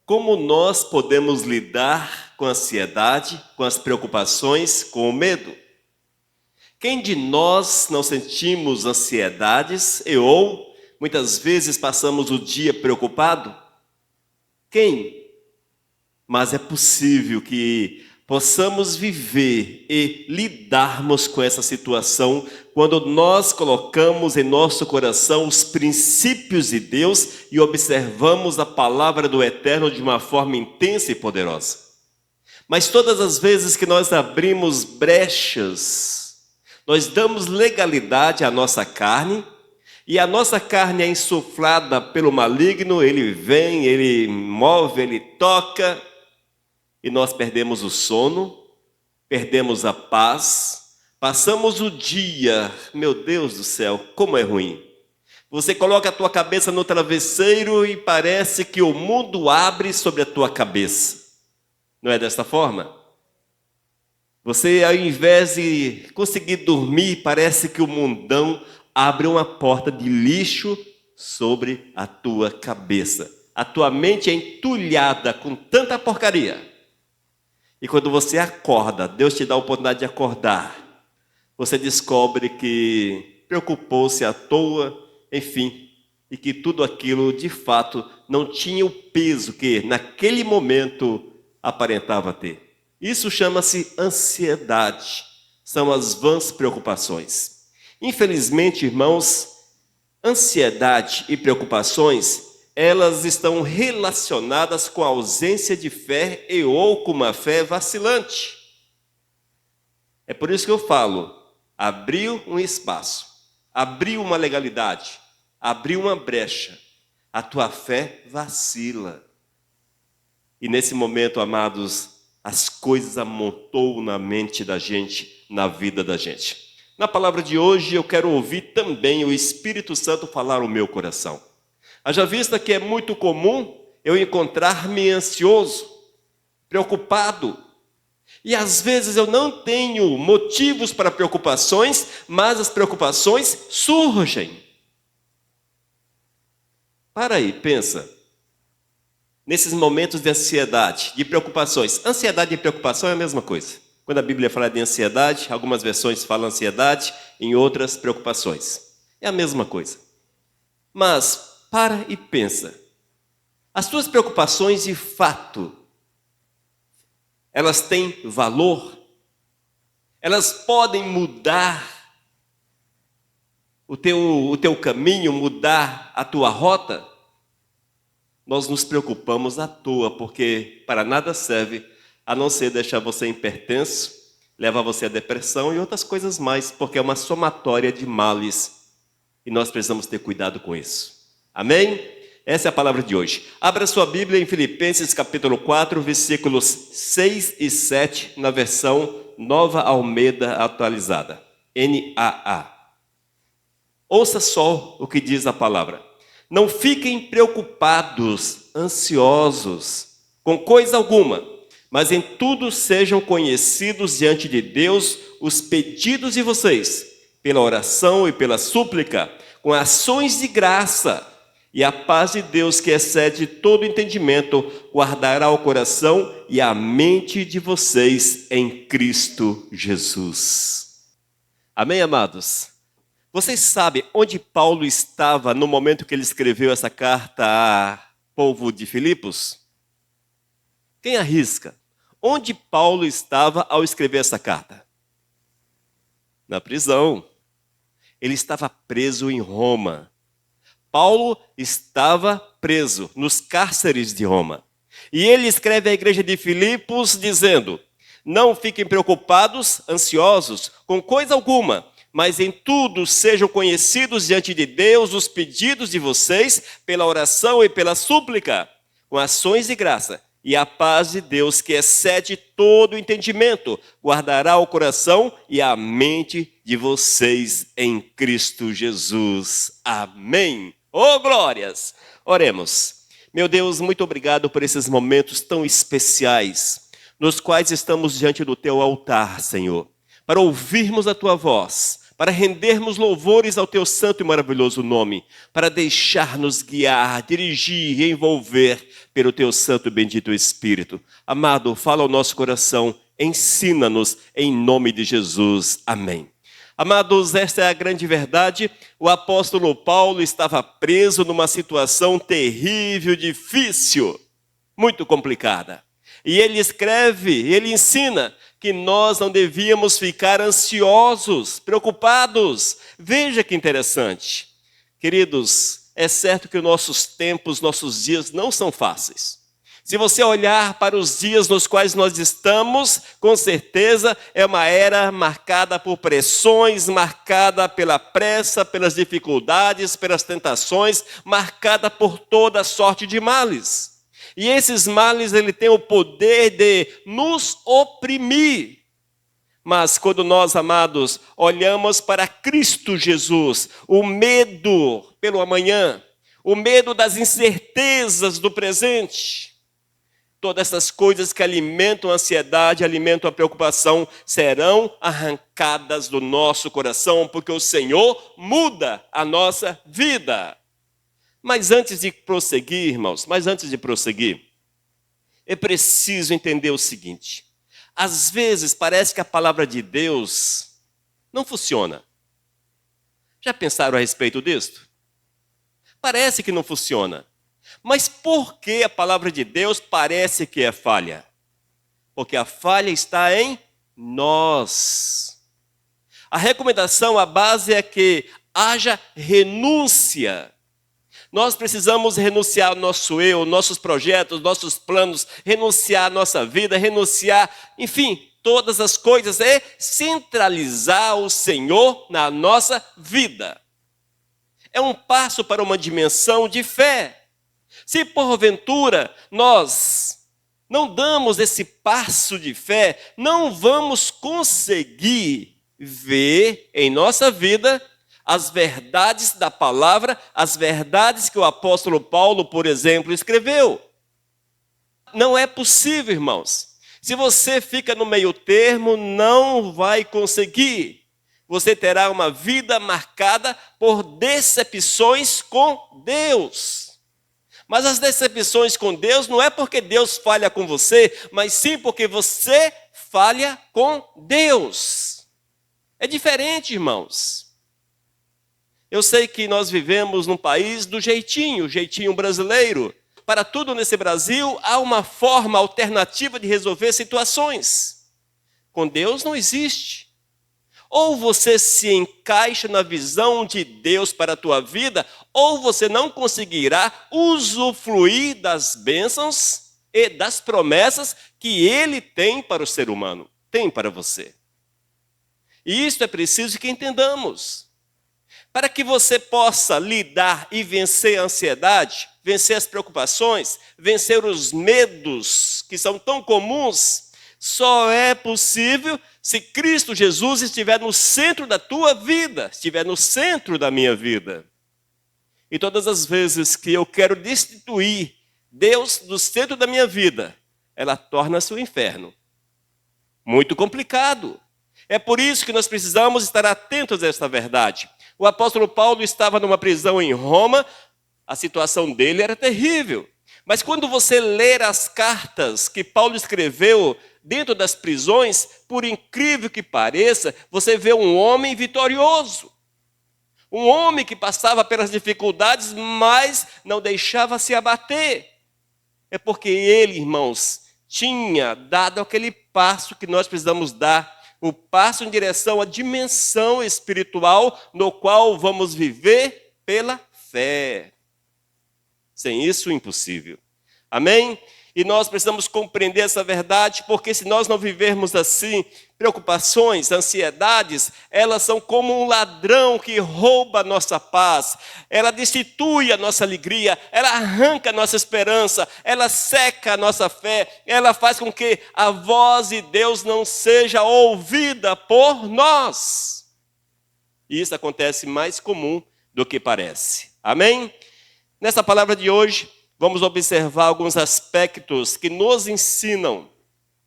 Como nós podemos lidar com a ansiedade, com as preocupações, com o medo? Quem de nós não sentimos ansiedades ou muitas vezes passamos o dia preocupado? Quem? Mas é possível que possamos viver e lidarmos com essa situação quando nós colocamos em nosso coração os princípios de Deus e observamos a palavra do Eterno de uma forma intensa e poderosa. Mas todas as vezes que nós abrimos brechas, nós damos legalidade à nossa carne, e a nossa carne é insuflada pelo maligno, ele vem, ele move, ele toca, e nós perdemos o sono, perdemos a paz, passamos o dia, meu Deus do céu, como é ruim. Você coloca a tua cabeça no travesseiro e parece que o mundo abre sobre a tua cabeça. Não é desta forma? Você, ao invés de conseguir dormir, parece que o mundão abre uma porta de lixo sobre a tua cabeça. A tua mente é entulhada com tanta porcaria. E quando você acorda, Deus te dá a oportunidade de acordar, você descobre que preocupou-se à toa, enfim, e que tudo aquilo de fato não tinha o peso que naquele momento aparentava ter. Isso chama-se ansiedade, são as vãs preocupações. Infelizmente, irmãos, ansiedade e preocupações, elas estão relacionadas com a ausência de fé e ou com uma fé vacilante. É por isso que eu falo, abriu um espaço, abriu uma legalidade, abriu uma brecha, a tua fé vacila. E nesse momento, amados, as coisas amontoam na mente da gente, na vida da gente. Na palavra de hoje, eu quero ouvir também o Espírito Santo falar ao meu coração. Haja vista que é muito comum eu encontrar-me ansioso, preocupado. E às vezes eu não tenho motivos para preocupações, mas as preocupações surgem. Para aí, pensa. Nesses momentos de ansiedade, de preocupações. Ansiedade e preocupação é a mesma coisa. Quando a Bíblia fala de ansiedade, algumas versões falam ansiedade, em outras preocupações. É a mesma coisa. Mas para e pensa. As tuas preocupações de fato, elas têm valor? Elas podem mudar o teu caminho, mudar a tua rota? Nós nos preocupamos à toa, porque para nada serve, a não ser deixar você hipertenso, levar você à depressão e outras coisas mais, porque é uma somatória de males, e nós precisamos ter cuidado com isso. Amém? Essa é a palavra de hoje. Abra sua Bíblia em Filipenses capítulo 4, versículos 6 e 7, na versão Nova Almeida Atualizada, NAA. Ouça só o que diz a palavra. Não fiquem preocupados, ansiosos, com coisa alguma, mas em tudo sejam conhecidos diante de Deus os pedidos de vocês, pela oração e pela súplica, com ações de graça, e a paz de Deus, que excede todo entendimento, guardará o coração e a mente de vocês em Cristo Jesus. Amém, amados? Vocês sabem onde Paulo estava no momento que ele escreveu essa carta ao povo de Filipos? Quem arrisca? Onde Paulo estava ao escrever essa carta? Na prisão. Ele estava preso em Roma. Paulo estava preso nos cárceres de Roma. E ele escreve à igreja de Filipos dizendo: não fiquem preocupados, ansiosos, com coisa alguma, mas em tudo sejam conhecidos diante de Deus os pedidos de vocês, pela oração e pela súplica, com ações de graça. E a paz de Deus, que excede todo o entendimento, guardará o coração e a mente de vocês em Cristo Jesus. Amém. Oh, glórias! Oremos. Meu Deus, muito obrigado por esses momentos tão especiais, nos quais estamos diante do teu altar, Senhor, para ouvirmos a tua voz, para rendermos louvores ao teu santo e maravilhoso nome, para deixar-nos guiar, dirigir e envolver pelo teu santo e bendito Espírito. Amado, fala ao nosso coração, ensina-nos em nome de Jesus. Amém. Amados, esta é a grande verdade. O apóstolo Paulo estava preso numa situação terrível, difícil, muito complicada. E ele escreve, ele ensina que nós não devíamos ficar ansiosos, preocupados. Veja que interessante. Queridos, é certo que os nossos tempos, nossos dias não são fáceis. Se você olhar para os dias nos quais nós estamos, com certeza é uma era marcada por pressões, marcada pela pressa, pelas dificuldades, pelas tentações, marcada por toda sorte de males. E esses males, ele tem o poder de nos oprimir. Mas quando nós, amados, olhamos para Cristo Jesus, o medo pelo amanhã, o medo das incertezas do presente, todas essas coisas que alimentam a ansiedade, alimentam a preocupação, serão arrancadas do nosso coração, porque o Senhor muda a nossa vida. Mas antes de prosseguir, irmãos, é preciso entender o seguinte. Às vezes parece que a palavra de Deus não funciona. Já pensaram a respeito disso? Parece que não funciona. Mas por que a palavra de Deus parece que é falha? Porque a falha está em nós. A recomendação, a base é que haja renúncia. Nós precisamos renunciar ao nosso eu, nossos projetos, nossos planos, renunciar à nossa vida, renunciar, enfim, todas as coisas, é centralizar o Senhor na nossa vida. É um passo para uma dimensão de fé. Se porventura nós não damos esse passo de fé, não vamos conseguir ver em nossa vida as verdades da palavra, as verdades que o apóstolo Paulo, por exemplo, escreveu. Não é possível, irmãos. Se você fica no meio termo, não vai conseguir. Você terá uma vida marcada por decepções com Deus. Mas as decepções com Deus não é porque Deus falha com você, mas sim porque você falha com Deus. É diferente, irmãos. Eu sei que nós vivemos num país do jeitinho brasileiro. Para tudo nesse Brasil, há uma forma alternativa de resolver situações. Com Deus não existe. Ou você se encaixa na visão de Deus para a tua vida, ou você não conseguirá usufruir das bênçãos e das promessas que Ele tem para o ser humano, tem para você. E isso é preciso que entendamos. Para que você possa lidar e vencer a ansiedade, vencer as preocupações, vencer os medos que são tão comuns, só é possível se Cristo Jesus estiver no centro da tua vida, estiver no centro da minha vida. E todas as vezes que eu quero destituir Deus do centro da minha vida, ela torna-se um inferno. Muito complicado. É por isso que nós precisamos estar atentos a esta verdade. O apóstolo Paulo estava numa prisão em Roma, a situação dele era terrível. Mas quando você ler as cartas que Paulo escreveu dentro das prisões, por incrível que pareça, você vê um homem vitorioso. Um homem que passava pelas dificuldades, mas não deixava se abater. É porque ele, irmãos, tinha dado aquele passo que nós precisamos dar, o passo em direção à dimensão espiritual no qual vamos viver pela fé. Sem isso, impossível. Amém? E nós precisamos compreender essa verdade, porque se nós não vivermos assim, preocupações, ansiedades, elas são como um ladrão que rouba a nossa paz. Ela destitui a nossa alegria, ela arranca a nossa esperança, ela seca a nossa fé, ela faz com que a voz de Deus não seja ouvida por nós. E isso acontece mais comum do que parece. Amém? Nessa palavra de hoje, vamos observar alguns aspectos que nos ensinam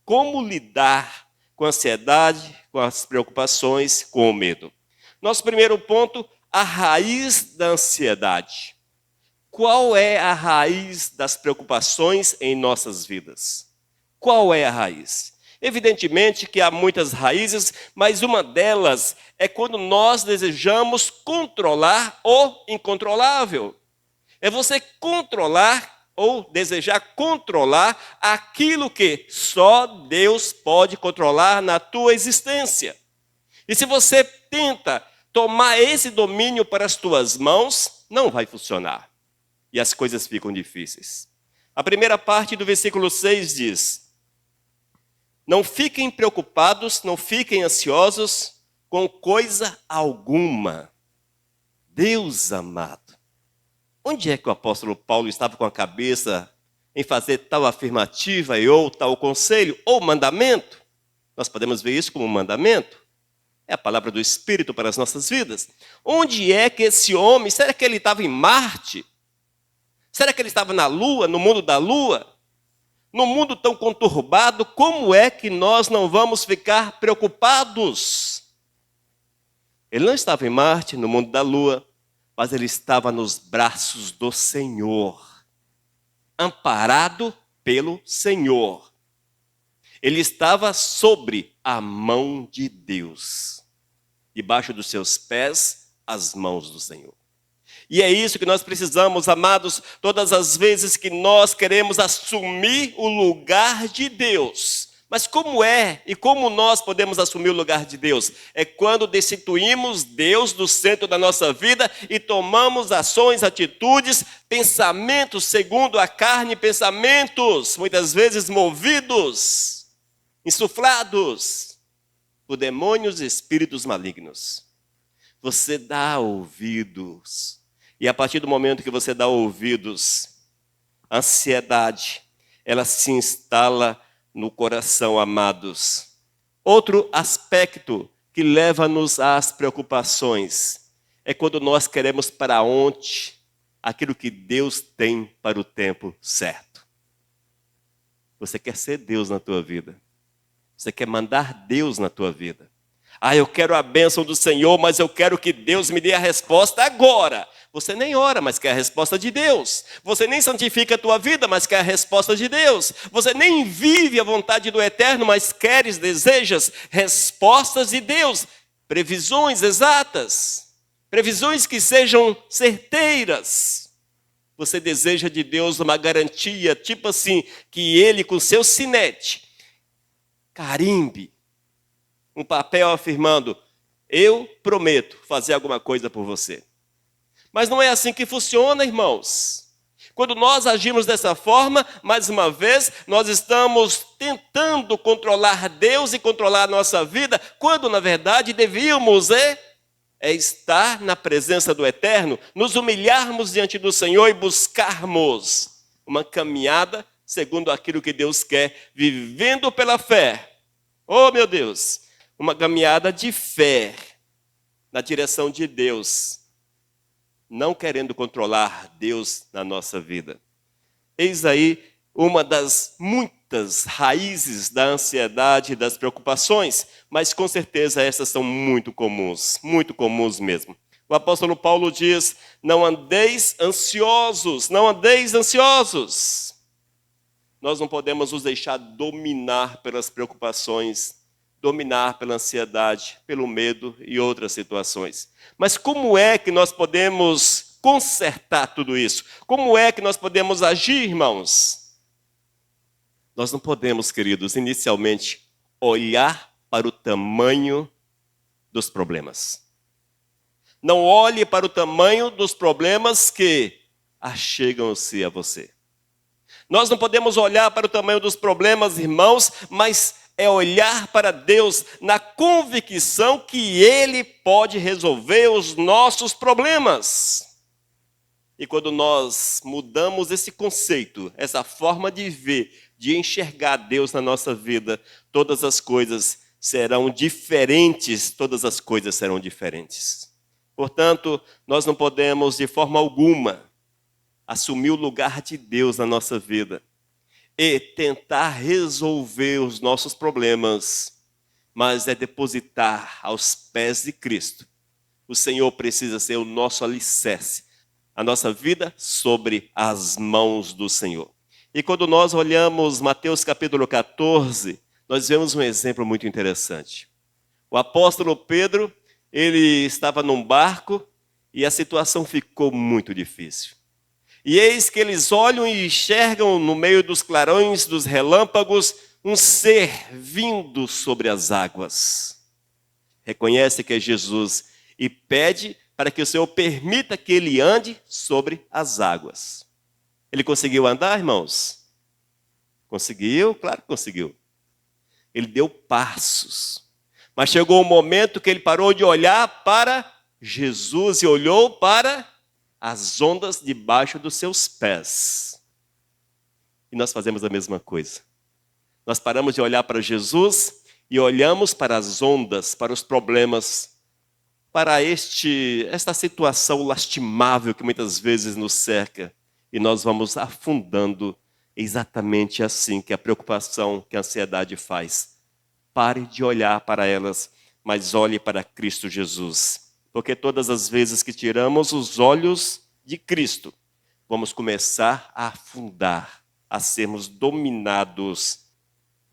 como lidar com a ansiedade, com as preocupações, com o medo. Nosso primeiro ponto, a raiz da ansiedade. Qual é a raiz das preocupações em nossas vidas? Qual é a raiz? Evidentemente que há muitas raízes, mas uma delas é quando nós desejamos controlar o incontrolável. É você controlar ou desejar controlar aquilo que só Deus pode controlar na tua existência. E se você tenta tomar esse domínio para as tuas mãos, não vai funcionar. E as coisas ficam difíceis. A primeira parte do versículo 6 diz: não fiquem preocupados, não fiquem ansiosos com coisa alguma. Deus amado, onde é que o apóstolo Paulo estava com a cabeça em fazer tal afirmativa ou tal conselho ou mandamento? Nós podemos ver isso como um mandamento. É a palavra do Espírito para as nossas vidas. Onde é que esse homem, será que ele estava em Marte? Será que ele estava na Lua, no mundo da Lua? No mundo tão conturbado, como é que nós não vamos ficar preocupados? Ele não estava em Marte, no mundo da Lua, mas ele estava nos braços do Senhor, amparado pelo Senhor. Ele estava sobre a mão de Deus, debaixo dos seus pés, as mãos do Senhor. E é isso que nós precisamos, amados, todas as vezes que nós queremos assumir o lugar de Deus. Mas como é e como nós podemos assumir o lugar de Deus? É quando destituímos Deus do centro da nossa vida e tomamos ações, atitudes, pensamentos segundo a carne, pensamentos muitas vezes movidos, insuflados por demônios e espíritos malignos. Você dá ouvidos. E a partir do momento que você dá ouvidos, a ansiedade, ela se instala no coração, amados. Outro aspecto que leva-nos às preocupações é quando nós queremos para ontem aquilo que Deus tem para o tempo certo. Você quer ser Deus na tua vida. Você quer mandar Deus na tua vida. Eu quero a bênção do Senhor, mas eu quero que Deus me dê a resposta agora. Você nem ora, mas quer a resposta de Deus. Você nem santifica a tua vida, mas quer a resposta de Deus. Você nem vive a vontade do Eterno, mas queres, desejas respostas de Deus. Previsões exatas. Previsões que sejam certeiras. Você deseja de Deus uma garantia, tipo assim, que Ele com seu sinete carimbe um papel afirmando: eu prometo fazer alguma coisa por você. Mas não é assim que funciona, irmãos. Quando nós agimos dessa forma, mais uma vez, nós estamos tentando controlar Deus e controlar a nossa vida, quando na verdade devíamos estar na presença do Eterno, nos humilharmos diante do Senhor e buscarmos uma caminhada segundo aquilo que Deus quer, vivendo pela fé. Oh, meu Deus! Uma caminhada de fé na direção de Deus, não querendo controlar Deus na nossa vida. Eis aí uma das muitas raízes da ansiedade e das preocupações, mas com certeza essas são muito comuns mesmo. O apóstolo Paulo diz: não andeis ansiosos, não andeis ansiosos. Nós não podemos nos deixar dominar pelas preocupações, dominar pela ansiedade, pelo medo e outras situações. Mas como é que nós podemos consertar tudo isso? Como é que nós podemos agir, irmãos? Nós não podemos, queridos, inicialmente, olhar para o tamanho dos problemas. Não olhe para o tamanho dos problemas que achegam-se a você. Nós não podemos olhar para o tamanho dos problemas, irmãos, mas é olhar para Deus na convicção que Ele pode resolver os nossos problemas. E quando nós mudamos esse conceito, essa forma de ver, de enxergar Deus na nossa vida, todas as coisas serão diferentes, Portanto, nós não podemos de forma alguma assumir o lugar de Deus na nossa vida e tentar resolver os nossos problemas, mas é depositar aos pés de Cristo o Senhor precisa ser o nosso alicerce, a nossa vida sobre as mãos do Senhor. E quando nós olhamos Mateus capítulo 14, nós vemos um exemplo muito interessante. O apóstolo Pedro, ele estava num barco e a situação ficou muito difícil. E eis que eles olham e enxergam no meio dos clarões, dos relâmpagos, um ser vindo sobre as águas. Reconhece que é Jesus e pede para que o Senhor permita que ele ande sobre as águas. Ele conseguiu andar, irmãos? Conseguiu? Claro que conseguiu. Ele deu passos. Mas chegou um momento que ele parou de olhar para Jesus e olhou para as ondas debaixo dos seus pés. E nós fazemos a mesma coisa. Nós paramos de olhar para Jesus e olhamos para as ondas, para os problemas, para esta situação lastimável que muitas vezes nos cerca. E nós vamos afundando exatamente assim que a preocupação, que a ansiedade faz. Pare de olhar para elas, mas olhe para Cristo Jesus. Porque todas as vezes que tiramos os olhos de Cristo, vamos começar a afundar, a sermos dominados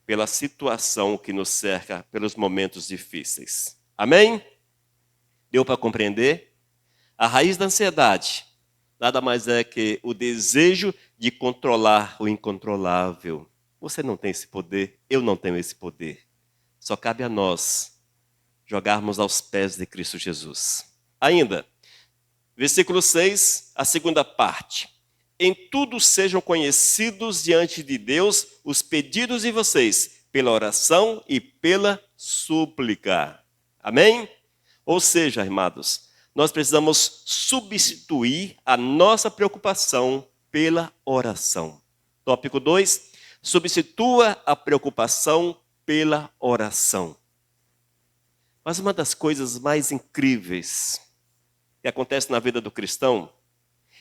pela situação que nos cerca, pelos momentos difíceis. Amém? Deu para compreender? A raiz da ansiedade nada mais é que o desejo de controlar o incontrolável. Você não tem esse poder, eu não tenho esse poder. Só cabe a nós jogarmos aos pés de Cristo Jesus. Ainda, versículo 6, a segunda parte. Em tudo sejam conhecidos diante de Deus os pedidos de vocês, pela oração e pela súplica. Amém? Ou seja, amados, nós precisamos substituir a nossa preocupação pela oração. Tópico 2, substitua a preocupação pela oração. Mas uma das coisas mais incríveis que acontece na vida do cristão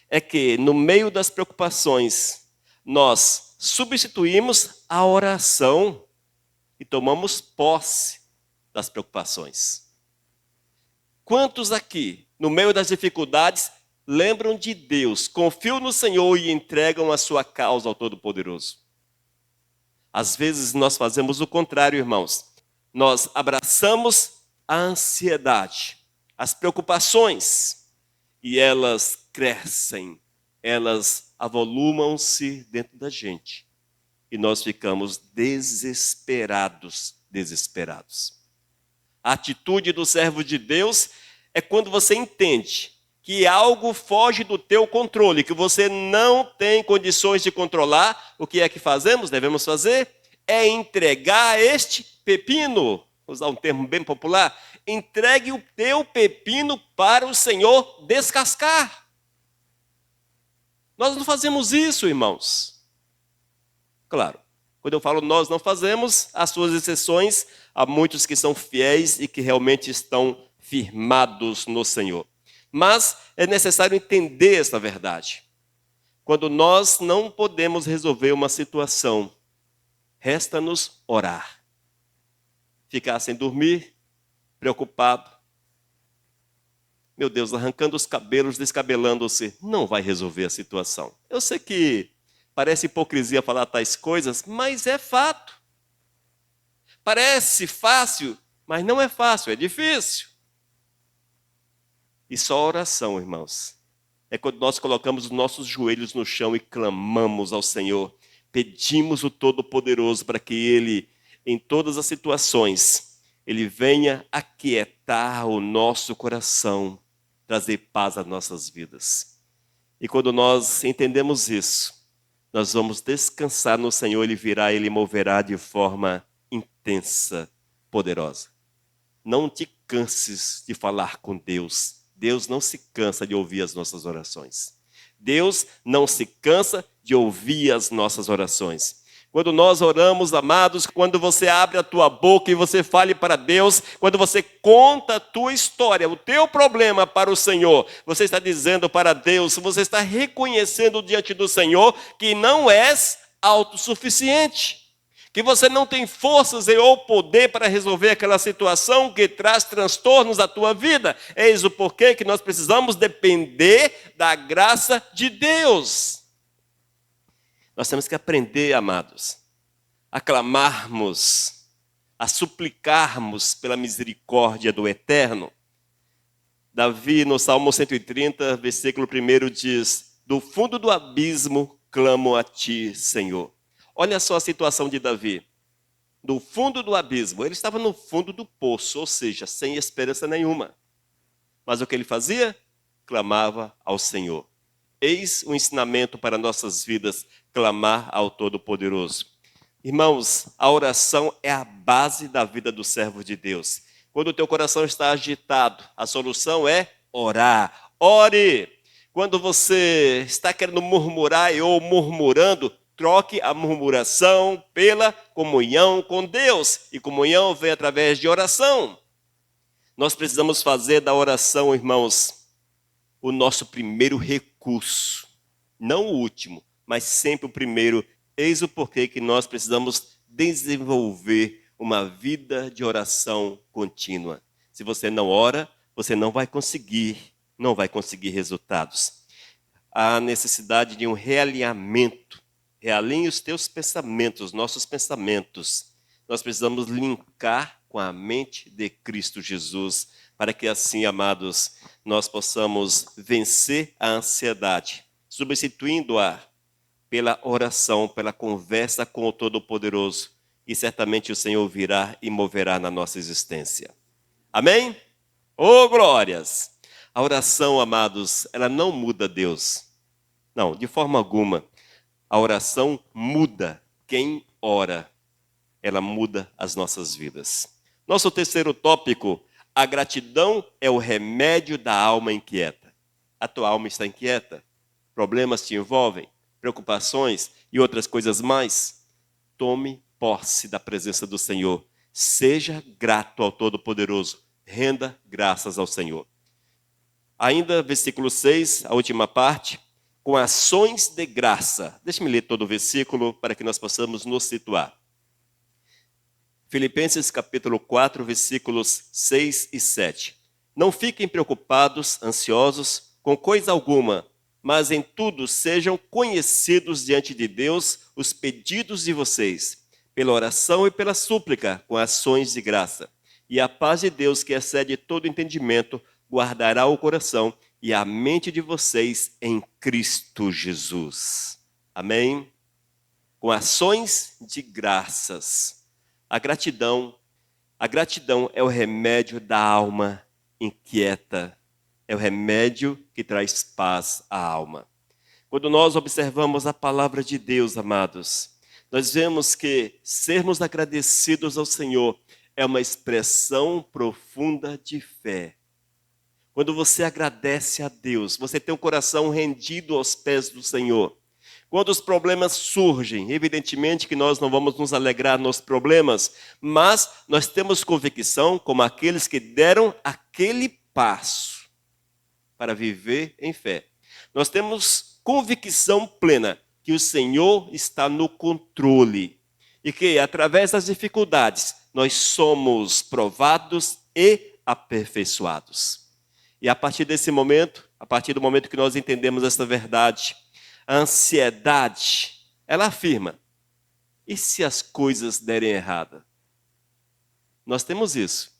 é que no meio das preocupações nós substituímos a oração e tomamos posse das preocupações. Quantos aqui, no meio das dificuldades, lembram de Deus, confiam no Senhor e entregam a sua causa ao Todo-Poderoso? Às vezes nós fazemos o contrário, irmãos. Nós abraçamos a ansiedade, as preocupações, e elas crescem, elas avolumam-se dentro da gente. E nós ficamos desesperados. A atitude do servo de Deus é quando você entende que algo foge do teu controle, que você não tem condições de controlar. O que é que fazemos? Devemos fazer? É entregar este pepino. Vou usar um termo bem popular. Entregue o teu pepino para o Senhor descascar. Nós não fazemos isso, irmãos. Claro, quando eu falo nós não fazemos, há suas exceções, há muitos que são fiéis e que realmente estão firmados no Senhor. Mas é necessário entender esta verdade. Quando nós não podemos resolver uma situação, resta-nos orar. Ficar sem dormir, preocupado. Meu Deus, arrancando os cabelos, descabelando-se, não vai resolver a situação. Eu sei que parece hipocrisia falar tais coisas, mas é fato. Parece fácil, mas não é fácil, é difícil. E só oração, irmãos, é quando nós colocamos os nossos joelhos no chão e clamamos ao Senhor. Pedimos o Todo-Poderoso para que Ele, em todas as situações, Ele venha aquietar o nosso coração, trazer paz às nossas vidas. E quando nós entendemos isso, nós vamos descansar no Senhor, Ele virá, Ele moverá de forma intensa, poderosa. Não te canses de falar com Deus. Deus não se cansa de ouvir as nossas orações. Deus não se cansa de ouvir as nossas orações. Quando nós oramos, amados, quando você abre a tua boca e você fale para Deus, quando você conta a tua história, o teu problema para o Senhor, você está dizendo para Deus, você está reconhecendo diante do Senhor que não és autossuficiente, que você não tem forças ou poder para resolver aquela situação que traz transtornos à tua vida. Eis o porquê que nós precisamos depender da graça de Deus. Nós temos que aprender, amados, a clamarmos, a suplicarmos pela misericórdia do Eterno. Davi, no Salmo 130, versículo 1, diz: do fundo do abismo clamo a ti, Senhor. Olha só a situação de Davi. Do fundo do abismo, ele estava no fundo do poço, ou seja, sem esperança nenhuma. Mas o que ele fazia? Clamava ao Senhor. Eis o ensinamento para nossas vidas, clamar ao Todo-Poderoso. Irmãos, a oração é a base da vida do servo de Deus. Quando o teu coração está agitado, a solução é orar. Ore! Quando você está querendo murmurar ou murmurando, troque a murmuração pela comunhão com Deus. E comunhão vem através de oração. Nós precisamos fazer da oração, irmãos, o nosso primeiro recurso. Não o último, mas sempre o primeiro. Eis o porquê que nós precisamos desenvolver uma vida de oração contínua. Se você não ora, você não vai conseguir resultados. Há necessidade de um realinhamento. Realinhe os teus pensamentos, nossos pensamentos. Nós precisamos linkar com a mente de Cristo Jesus, para que assim, amados, nós possamos vencer a ansiedade, substituindo-a pela oração, pela conversa com o Todo-Poderoso. E certamente o Senhor virá e moverá na nossa existência. Amém? Oh, glórias! A oração, amados, ela não muda Deus. Não, de forma alguma. A oração muda quem ora. Ela muda as nossas vidas. Nosso terceiro tópico, a gratidão é o remédio da alma inquieta. A tua alma está inquieta? Problemas te envolvem? Preocupações e outras coisas mais? Tome posse da presença do Senhor. Seja grato ao Todo-Poderoso. Renda graças ao Senhor. Ainda, versículo 6, a última parte, com ações de graça. Deixe-me ler todo o versículo para que nós possamos nos situar. Filipenses capítulo 4, versículos 6 e 7. Não fiquem preocupados, ansiosos, com coisa alguma, mas em tudo sejam conhecidos diante de Deus os pedidos de vocês, pela oração e pela súplica, com ações de graça. E a paz de Deus, que excede todo entendimento, guardará o coração e a mente de vocês em Cristo Jesus. Amém? Com ações de graças. A gratidão é o remédio da alma inquieta. É o remédio que traz paz à alma. Quando nós observamos a palavra de Deus, amados, nós vemos que sermos agradecidos ao Senhor é uma expressão profunda de fé. Quando você agradece a Deus, você tem o coração rendido aos pés do Senhor. Quando os problemas surgem, evidentemente que nós não vamos nos alegrar nos problemas, mas nós temos convicção, como aqueles que deram aquele passo para viver em fé. Nós temos convicção plena que o Senhor está no controle e que, através das dificuldades, nós somos provados e aperfeiçoados. E a partir desse momento, a partir do momento que nós entendemos essa verdade, a ansiedade, ela afirma: e se as coisas derem errado? Nós temos isso.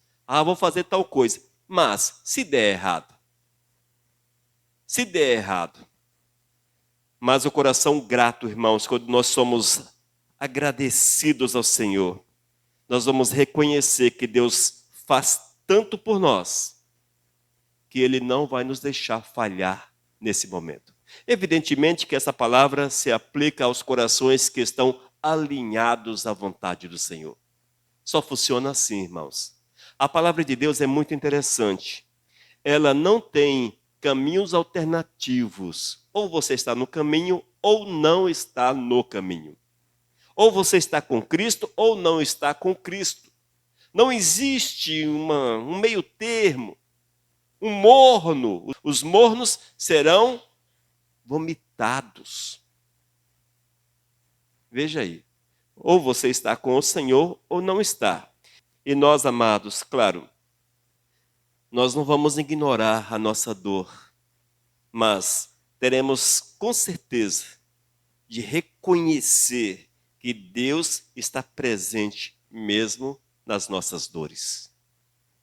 Vou fazer tal coisa, mas se der errado? Se der errado. Mas o coração grato, irmãos, quando nós somos agradecidos ao Senhor, nós vamos reconhecer que Deus faz tanto por nós, que Ele não vai nos deixar falhar nesse momento. Evidentemente que essa palavra se aplica aos corações que estão alinhados à vontade do Senhor. Só funciona assim, irmãos. A palavra de Deus é muito interessante. Ela não tem caminhos alternativos. Ou você está no caminho, ou não está no caminho. Ou você está com Cristo, ou não está com Cristo. Não existe um meio termo, um morno. Os mornos serão vomitados. Veja aí. Ou você está com o Senhor ou não está. E nós, amados, claro, nós não vamos ignorar a nossa dor, mas teremos com certeza de reconhecer que Deus está presente mesmo nas nossas dores.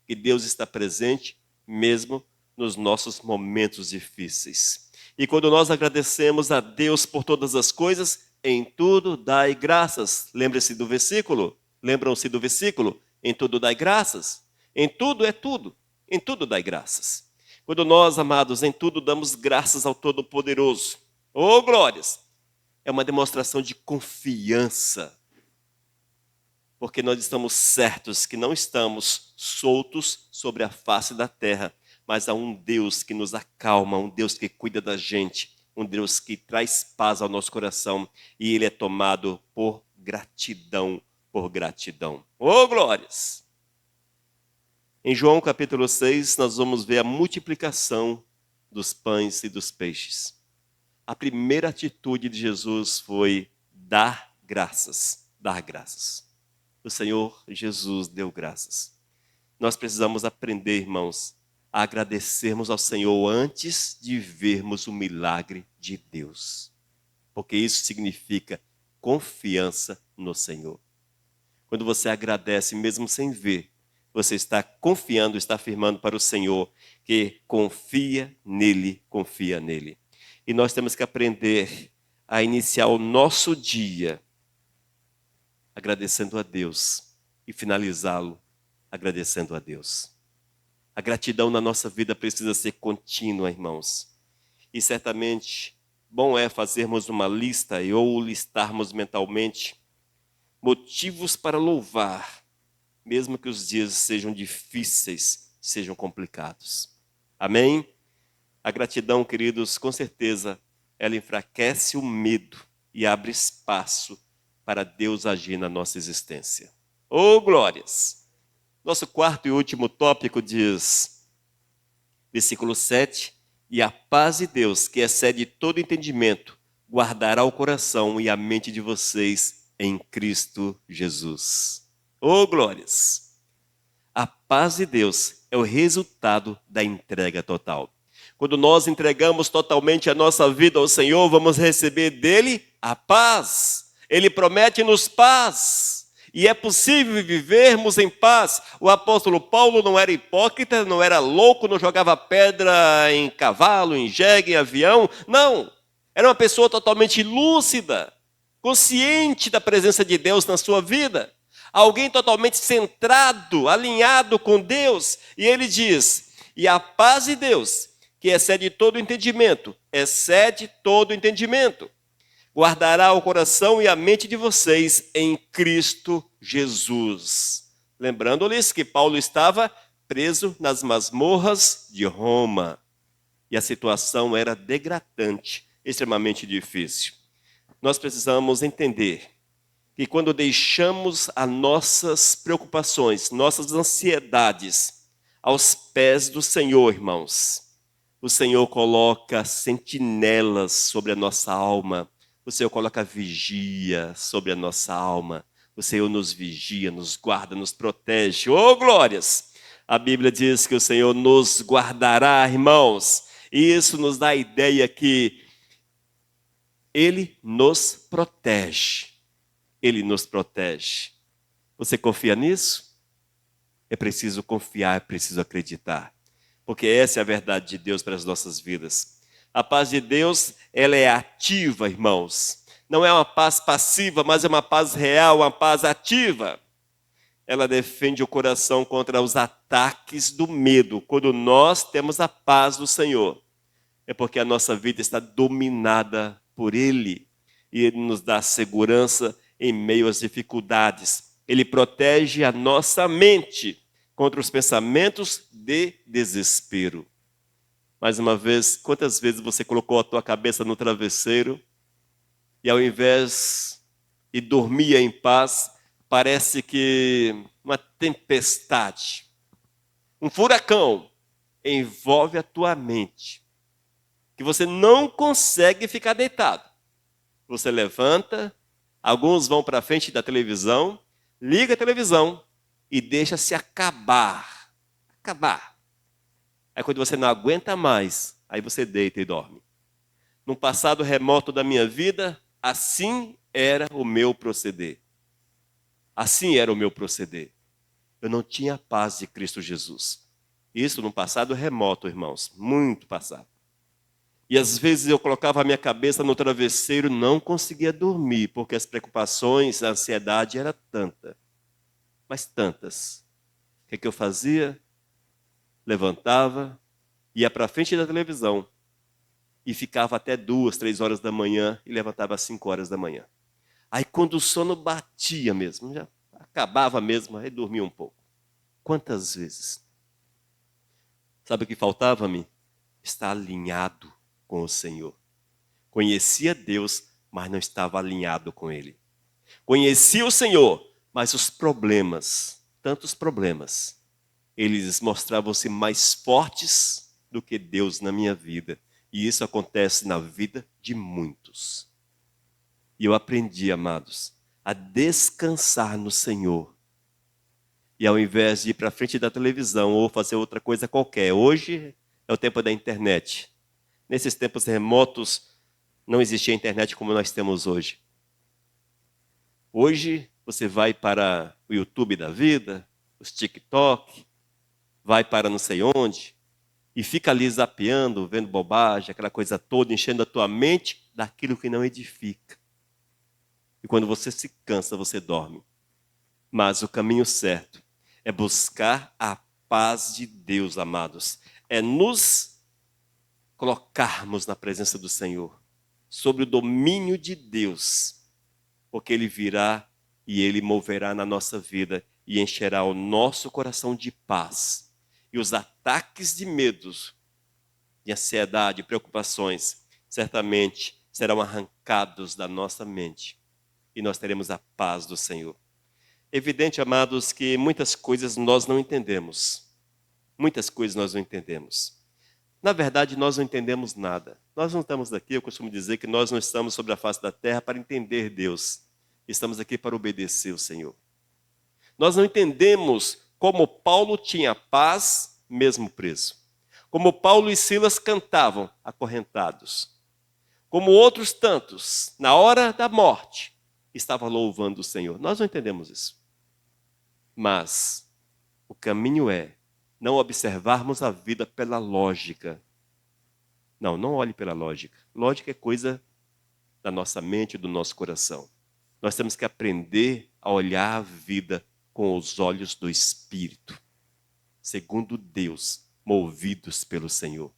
Que Deus está presente mesmo nos nossos momentos difíceis. E quando nós agradecemos a Deus por todas as coisas, em tudo dai graças. Lembre-se do versículo? Lembram-se do versículo? Em tudo dai graças. Em tudo é tudo. Em tudo dai graças. Quando nós, amados, em tudo damos graças ao Todo-Poderoso. Oh, glórias! É uma demonstração de confiança. Porque nós estamos certos que não estamos soltos sobre a face da terra, mas há um Deus que nos acalma, um Deus que cuida da gente, um Deus que traz paz ao nosso coração, e Ele é tomado por gratidão, por gratidão. Oh, glórias! Em João capítulo 6, nós vamos ver a multiplicação dos pães e dos peixes. A primeira atitude de Jesus foi dar graças, dar graças. O Senhor Jesus deu graças. Nós precisamos aprender, irmãos, a agradecermos ao Senhor antes de vermos o milagre de Deus. Porque isso significa confiança no Senhor. Quando você agradece mesmo sem ver, você está confiando, está afirmando para o Senhor que confia nele, confia nele. E nós temos que aprender a iniciar o nosso dia agradecendo a Deus e finalizá-lo agradecendo a Deus. A gratidão na nossa vida precisa ser contínua, irmãos. E certamente, bom é fazermos uma lista ou listarmos mentalmente motivos para louvar, mesmo que os dias sejam difíceis, sejam complicados. Amém? A gratidão, queridos, com certeza, ela enfraquece o medo e abre espaço para Deus agir na nossa existência. Oh, glórias! Nosso quarto e último tópico diz, versículo 7, e a paz de Deus, que excede todo entendimento, guardará o coração e a mente de vocês em Cristo Jesus. Oh, glórias! A paz de Deus é o resultado da entrega total. Quando nós entregamos totalmente a nossa vida ao Senhor, vamos receber dele a paz. Ele promete-nos paz. E é possível vivermos em paz. O apóstolo Paulo não era hipócrita, não era louco, não jogava pedra em cavalo, em jegue, em avião. Não. Era uma pessoa totalmente lúcida, consciente da presença de Deus na sua vida. Alguém totalmente centrado, alinhado com Deus. E ele diz, e a paz de Deus, que excede todo entendimento, guardará o coração e a mente de vocês em Cristo Jesus. Lembrando-lhes que Paulo estava preso nas masmorras de Roma. E a situação era degradante, extremamente difícil. Nós precisamos entender que quando deixamos as nossas preocupações, nossas ansiedades aos pés do Senhor, irmãos, o Senhor coloca sentinelas sobre a nossa alma. O Senhor coloca vigia sobre a nossa alma. O Senhor nos vigia, nos guarda, nos protege. Oh, glórias! A Bíblia diz que o Senhor nos guardará, irmãos. E isso nos dá a ideia que Ele nos protege. Ele nos protege. Você confia nisso? É preciso confiar, é preciso acreditar. Porque essa é a verdade de Deus para as nossas vidas. A paz de Deus, ela é ativa, irmãos. Não é uma paz passiva, mas é uma paz real, uma paz ativa. Ela defende o coração contra os ataques do medo. Quando nós temos a paz do Senhor, é porque a nossa vida está dominada por Ele. E Ele nos dá segurança em meio às dificuldades. Ele protege a nossa mente contra os pensamentos de desespero. Mais uma vez, quantas vezes você colocou a tua cabeça no travesseiro e ao invés de dormir em paz, parece que uma tempestade, um furacão envolve a tua mente, que você não consegue ficar deitado. Você levanta, Alguns vão para frente da televisão, liga a televisão e deixa se acabar. Acabar. Aí quando você não aguenta mais, aí você deita e dorme. Num passado remoto da minha vida, assim era o meu proceder. Assim era o meu proceder. Eu não tinha a paz de Cristo Jesus. Isso num passado remoto, irmãos, muito passado. E às vezes eu colocava a minha cabeça no travesseiro e não conseguia dormir, porque as preocupações, a ansiedade era tanta, mas tantas. O que eu fazia? Levantava, ia para frente da televisão e ficava até 2, 3 horas da manhã e levantava às 5 horas da manhã. Aí quando o sono batia mesmo, já acabava mesmo, aí dormia um pouco. Quantas vezes? Sabe o que faltava-me? Estar alinhado com o Senhor. Conhecia Deus, mas não estava alinhado com Ele. Conhecia o Senhor, mas os problemas, tantos problemas, eles mostravam-se mais fortes do que Deus na minha vida. E isso acontece na vida de muitos. E eu aprendi, amados, a descansar no Senhor. E ao invés de ir para frente da televisão ou fazer outra coisa qualquer, hoje é o tempo da internet. Nesses tempos remotos, não existia internet como nós temos hoje. Hoje, você vai para o YouTube da vida, os TikTok, vai para não sei onde, e fica ali zapeando, vendo bobagem, aquela coisa toda, enchendo a tua mente daquilo que não edifica. E quando você se cansa, você dorme. Mas o caminho certo é buscar a paz de Deus, amados. É nos colocarmos na presença do Senhor, sobre o domínio de Deus, porque Ele virá e Ele moverá na nossa vida e encherá o nosso coração de paz. E os ataques de medos, de ansiedade, preocupações, certamente serão arrancados da nossa mente e nós teremos a paz do Senhor. Evidente, amados, que muitas coisas nós não entendemos. Muitas coisas nós não entendemos. Na verdade, nós não entendemos nada. Nós não estamos aqui, eu costumo dizer que nós não estamos sobre a face da terra para entender Deus. Estamos aqui para obedecer o Senhor. Nós não entendemos como Paulo tinha paz mesmo preso. Como Paulo e Silas cantavam acorrentados. Como outros tantos, na hora da morte, estavam louvando o Senhor. Nós não entendemos isso. Mas o caminho é não observarmos a vida pela lógica. Não, não olhe pela lógica. Lógica é coisa da nossa mente, do nosso coração. Nós temos que aprender a olhar a vida com os olhos do Espírito, segundo Deus, movidos pelo Senhor.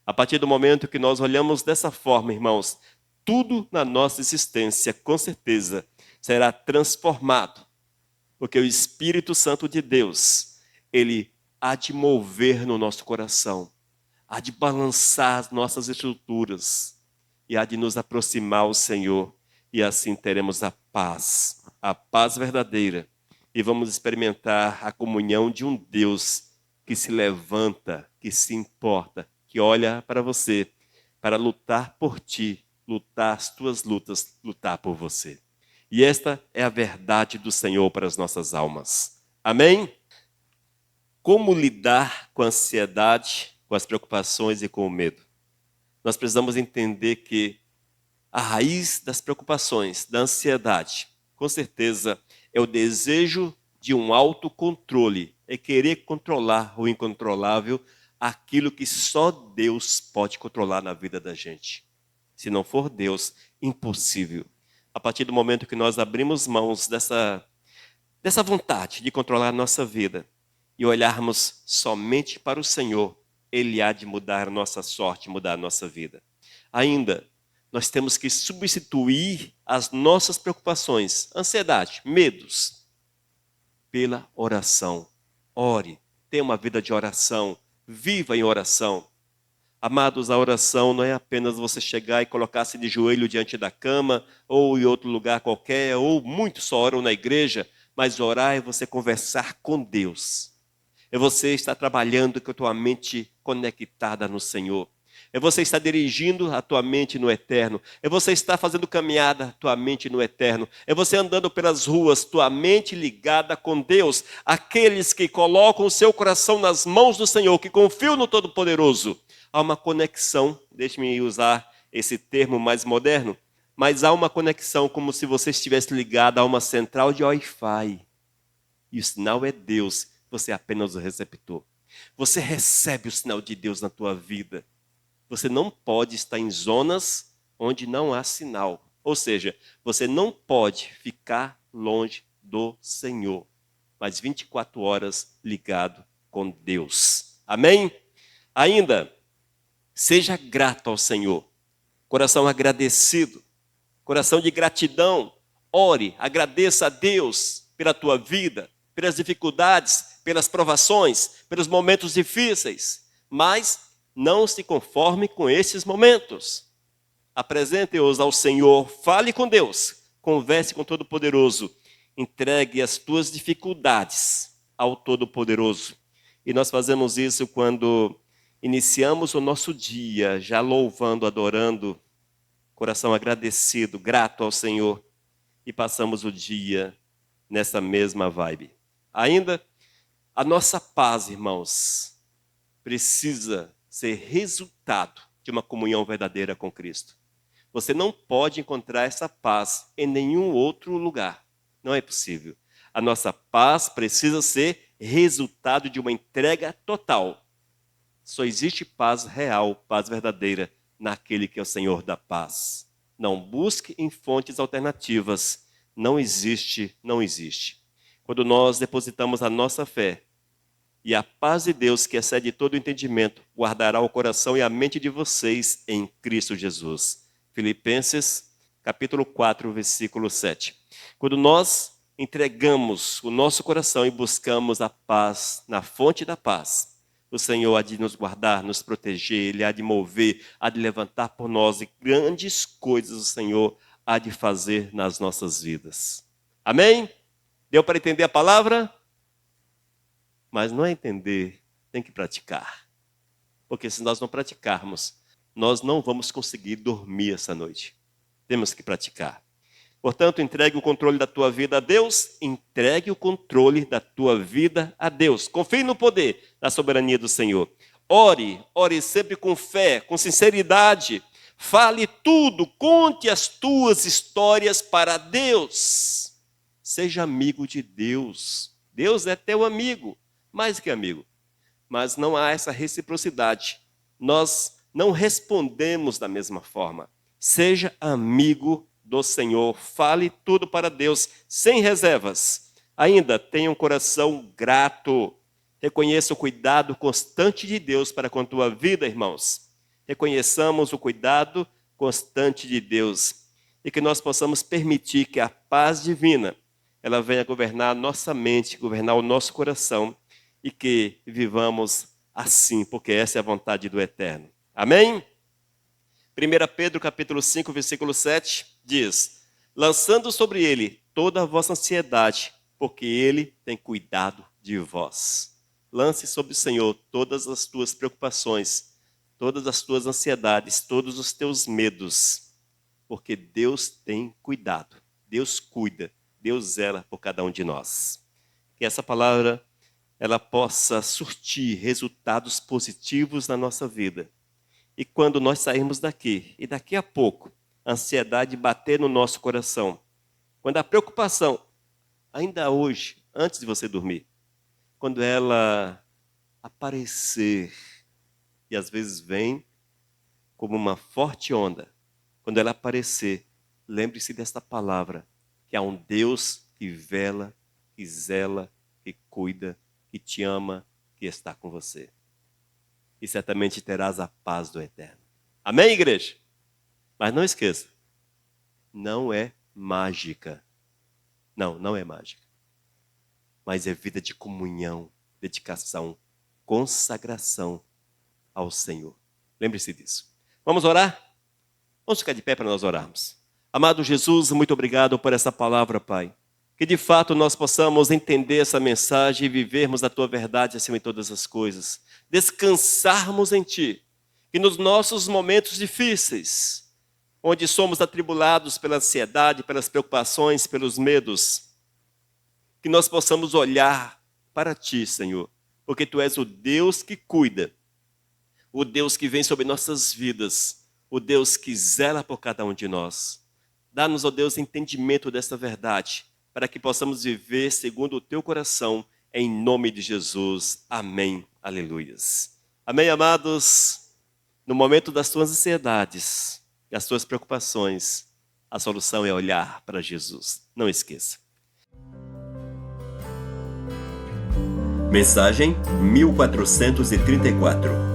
A partir do momento que nós olhamos dessa forma, irmãos, tudo na nossa existência, com certeza, será transformado. Porque o Espírito Santo de Deus, ele há de mover no nosso coração, há de balançar as nossas estruturas e há de nos aproximar ao Senhor. E assim teremos a paz verdadeira. E vamos experimentar a comunhão de um Deus que se levanta, que se importa, que olha para você, para lutar por ti, lutar as tuas lutas, lutar por você. E esta é a verdade do Senhor para as nossas almas. Amém? Como lidar com a ansiedade, com as preocupações e com o medo? Nós precisamos entender que a raiz das preocupações, da ansiedade, com certeza, é o desejo de um autocontrole, é querer controlar o incontrolável, aquilo que só Deus pode controlar na vida da gente. Se não for Deus, impossível. A partir do momento que nós abrimos mãos dessa vontade de controlar a nossa vida e olharmos somente para o Senhor, Ele há de mudar a nossa sorte, mudar a nossa vida. Ainda, nós temos que substituir as nossas preocupações, ansiedade, medos, pela oração. Ore, tenha uma vida de oração, viva em oração. Amados, a oração não é apenas você chegar e colocar-se de joelho diante da cama, ou em outro lugar qualquer, ou muitos só oram na igreja, mas orar é você conversar com Deus. É você estar trabalhando com a tua mente conectada no Senhor. É você estar dirigindo a tua mente no eterno. É você estar fazendo caminhada, tua mente no eterno. É você andando pelas ruas, tua mente ligada com Deus. Aqueles que colocam o seu coração nas mãos do Senhor, que confiam no Todo-Poderoso. Há uma conexão, deixe-me usar esse termo mais moderno, mas há uma conexão como se você estivesse ligado a uma central de Wi-Fi. E o sinal é Deus, você é apenas o receptor. Você recebe o sinal de Deus na tua vida. Você não pode estar em zonas onde não há sinal. Ou seja, você não pode ficar longe do Senhor, mas 24 horas ligado com Deus. Amém? Ainda, seja grato ao Senhor. Coração agradecido, coração de gratidão. Ore, agradeça a Deus pela tua vida, pelas dificuldades, pelas provações, pelos momentos difíceis. Mas não se conforme com esses momentos. Apresente-os ao Senhor, fale com Deus, converse com o Todo-Poderoso. Entregue as tuas dificuldades ao Todo-Poderoso. E nós fazemos isso quando iniciamos o nosso dia, já louvando, adorando, coração agradecido, grato ao Senhor, e passamos o dia nessa mesma vibe. Ainda, a nossa paz, irmãos, precisa ser resultado de uma comunhão verdadeira com Cristo. Você não pode encontrar essa paz em nenhum outro lugar. Não é possível. A nossa paz precisa ser resultado de uma entrega total. Só existe paz real, paz verdadeira, naquele que é o Senhor da paz. Não busque em fontes alternativas. Não existe, não existe. Quando nós depositamos a nossa fé, e a paz de Deus, que excede todo o entendimento, guardará o coração e a mente de vocês em Cristo Jesus. Filipenses, capítulo 4, versículo 7. Quando nós entregamos o nosso coração e buscamos a paz na fonte da paz, o Senhor há de nos guardar, nos proteger, Ele há de mover, há de levantar por nós, e grandes coisas o Senhor há de fazer nas nossas vidas. Amém? Deu para entender a palavra? Mas não é entender, tem que praticar. Porque se nós não praticarmos, nós não vamos conseguir dormir essa noite. Temos que praticar. Portanto, entregue o controle da tua vida a Deus, entregue o controle da tua vida a Deus. Confie no poder, na soberania do Senhor. Ore, ore sempre com fé, com sinceridade. Fale tudo, conte as tuas histórias para Deus. Seja amigo de Deus. Deus é teu amigo. Mais que amigo, mas não há essa reciprocidade. Nós não respondemos da mesma forma. Seja amigo do Senhor, fale tudo para Deus, sem reservas. Ainda tenha um coração grato. Reconheça o cuidado constante de Deus para com a tua vida, irmãos. Reconheçamos o cuidado constante de Deus e que nós possamos permitir que a paz divina ela venha governar a nossa mente, governar o nosso coração, e que vivamos assim, porque essa é a vontade do Eterno. Amém? 1 Pedro capítulo 5, versículo 7 diz: lançando sobre ele toda a vossa ansiedade, porque ele tem cuidado de vós. Lance sobre o Senhor todas as tuas preocupações, todas as tuas ansiedades, todos os teus medos, porque Deus tem cuidado, Deus cuida, Deus zela por cada um de nós. Que essa palavra ela possa surtir resultados positivos na nossa vida. E quando nós sairmos daqui, e daqui a pouco, a ansiedade bater no nosso coração, quando a preocupação, ainda hoje, antes de você dormir, quando ela aparecer, e às vezes vem como uma forte onda, quando ela aparecer, lembre-se desta palavra, que há um Deus que vela, que zela, que cuida, que te ama, que está com você. E certamente terás a paz do Eterno. Amém, igreja? Mas não esqueça, não é mágica. Não é mágica. Mas é vida de comunhão, dedicação, consagração ao Senhor. Lembre-se disso. Vamos orar? Vamos ficar de pé para nós orarmos. Amado Jesus, muito obrigado por essa palavra, Pai. Que de fato nós possamos entender essa mensagem e vivermos a Tua verdade acima de todas as coisas. Descansarmos em Ti. Que nos nossos momentos difíceis, onde somos atribulados pela ansiedade, pelas preocupações, pelos medos, que nós possamos olhar para Ti, Senhor, porque Tu és o Deus que cuida, o Deus que vem sobre nossas vidas, o Deus que zela por cada um de nós. Dá-nos, ó Deus, entendimento desta verdade, para que possamos viver segundo o Teu coração, em nome de Jesus. Amém. Aleluias. Amém, amados? No momento das tuas ansiedades e as tuas preocupações, a solução é olhar para Jesus. Não esqueça. Mensagem 1434.